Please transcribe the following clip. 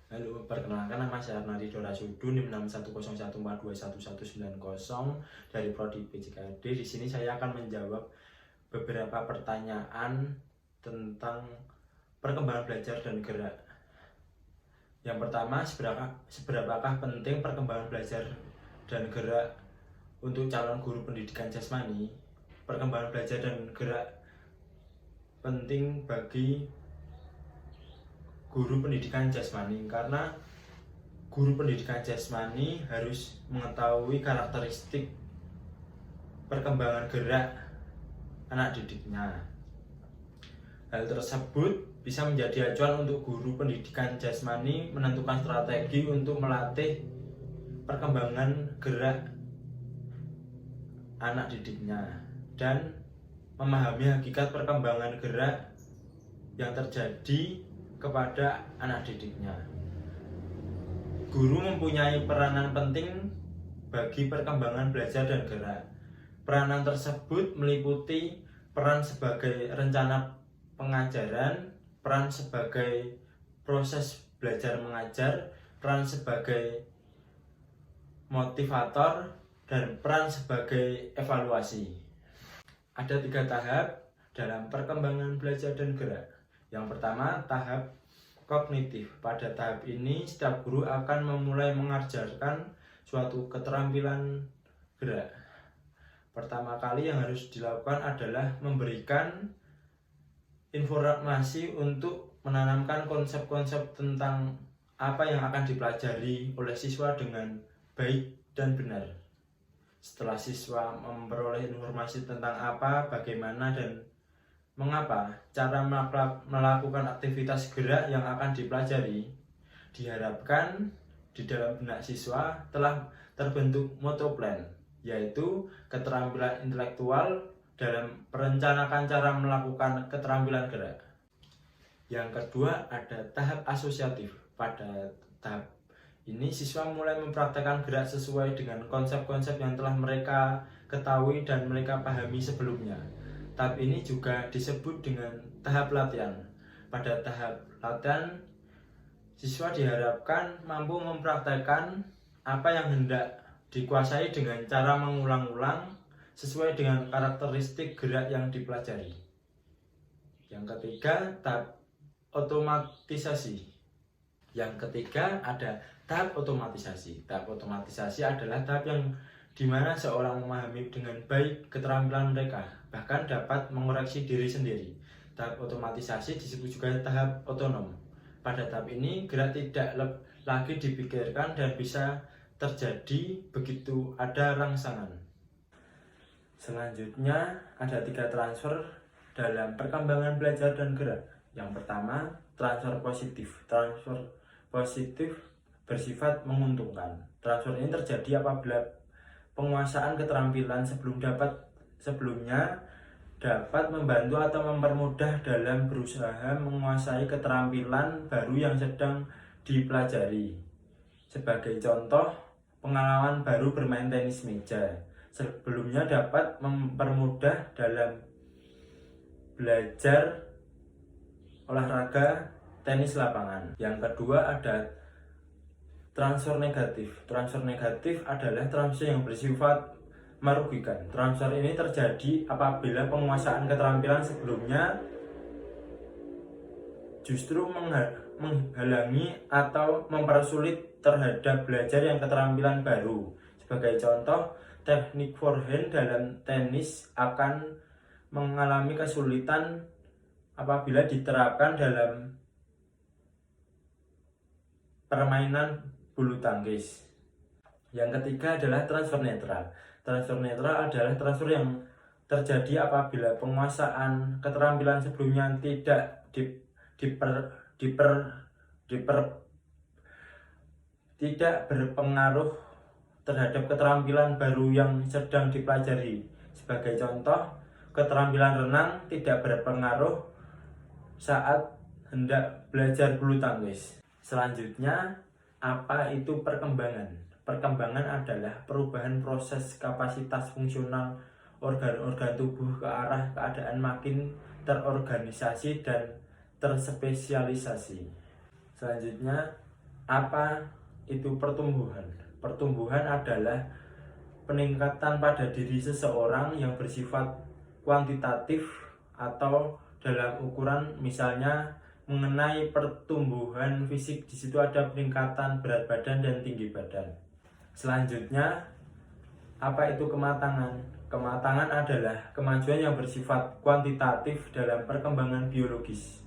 Halo, perkenalkan nama saya Arnadi Dorasudu, NIM 61014211190 dari Prodi PJKD. Di sini saya akan menjawab beberapa pertanyaan tentang perkembangan belajar dan gerak. Yang pertama, seberapakah penting perkembangan belajar dan gerak untuk calon guru pendidikan jasmani? Perkembangan belajar dan gerak penting bagi guru pendidikan jasmani karena guru pendidikan jasmani harus mengetahui karakteristik perkembangan gerak anak didiknya. Hal tersebut bisa menjadi acuan untuk guru pendidikan jasmani menentukan strategi untuk melatih perkembangan gerak anak didiknya dan memahami hakikat perkembangan gerak yang terjadi kepada anak didiknya. Guru mempunyai peranan penting bagi perkembangan belajar dan gerak. Peranan tersebut meliputi peran sebagai rencana pengajaran, peran sebagai proses belajar mengajar, peran sebagai motivator, dan peran sebagai evaluasi. Ada 3 tahap dalam perkembangan belajar dan gerak. Yang pertama, tahap kognitif. Pada tahap ini, setiap guru akan memulai mengajarkan suatu keterampilan gerak. Pertama kali yang harus dilakukan adalah memberikan informasi untuk menanamkan konsep-konsep tentang apa yang akan dipelajari oleh siswa dengan baik dan benar. Setelah siswa memperoleh informasi tentang apa, bagaimana, dan mengapa cara melakukan aktivitas gerak yang akan dipelajari, diharapkan di dalam benak siswa telah terbentuk motoplan, yaitu keterampilan intelektual dalam merencanakan cara melakukan keterampilan gerak. Yang kedua, ada tahap asosiatif. Pada tahap ini siswa mulai mempraktekkan gerak sesuai dengan konsep-konsep yang telah mereka ketahui dan mereka pahami sebelumnya. Tahap ini juga disebut dengan tahap latihan. Pada tahap latihan, siswa diharapkan mampu mempraktekkan apa yang hendak dikuasai dengan cara mengulang-ulang sesuai dengan karakteristik gerak yang dipelajari. Yang ketiga, tahap otomatisasi. Yang ketiga ada tahap otomatisasi. Tahap otomatisasi adalah tahap yang dimana seorang memahami dengan baik keterampilan mereka, bahkan dapat mengoreksi diri sendiri. Tahap otomatisasi disebut juga tahap otonom. Pada tahap ini gerak tidak lagi dipikirkan dan bisa terjadi begitu ada rangsangan. Selanjutnya ada 3 transfer dalam perkembangan belajar dan gerak. Yang pertama, transfer positif. Transfer positif bersifat menguntungkan. Transfer ini terjadi apabila penguasaan keterampilan sebelumnya dapat membantu atau mempermudah dalam berusaha menguasai keterampilan baru yang sedang dipelajari. Sebagai contoh, pengalaman baru bermain tenis meja sebelumnya dapat mempermudah dalam belajar olahraga tenis lapangan. Yang kedua ada transfer negatif. Transfer negatif adalah transfer yang bersifat merugikan. Transfer ini terjadi apabila penguasaan keterampilan sebelumnya justru menghalangi atau mempersulit terhadap belajar yang keterampilan baru. Sebagai contoh, teknik forehand dalam tenis akan mengalami kesulitan apabila diterapkan dalam permainan bulu tangkis. Yang ketiga adalah transfer netral. Transfer netral adalah transfer yang terjadi apabila penguasaan keterampilan sebelumnya tidak tidak berpengaruh terhadap keterampilan baru yang sedang dipelajari. Sebagai contoh, keterampilan renang tidak berpengaruh saat hendak belajar bulu tangkis. Selanjutnya, apa itu perkembangan? Perkembangan adalah perubahan proses kapasitas fungsional organ-organ tubuh ke arah keadaan makin terorganisasi dan terspesialisasi. Selanjutnya Apa itu pertumbuhan? Pertumbuhan adalah peningkatan pada diri seseorang yang bersifat kuantitatif atau dalam ukuran, misalnya mengenai pertumbuhan fisik, di situ ada peningkatan berat badan dan tinggi badan. Selanjutnya, apa itu kematangan? Kematangan adalah kemajuan yang bersifat kuantitatif dalam perkembangan biologis.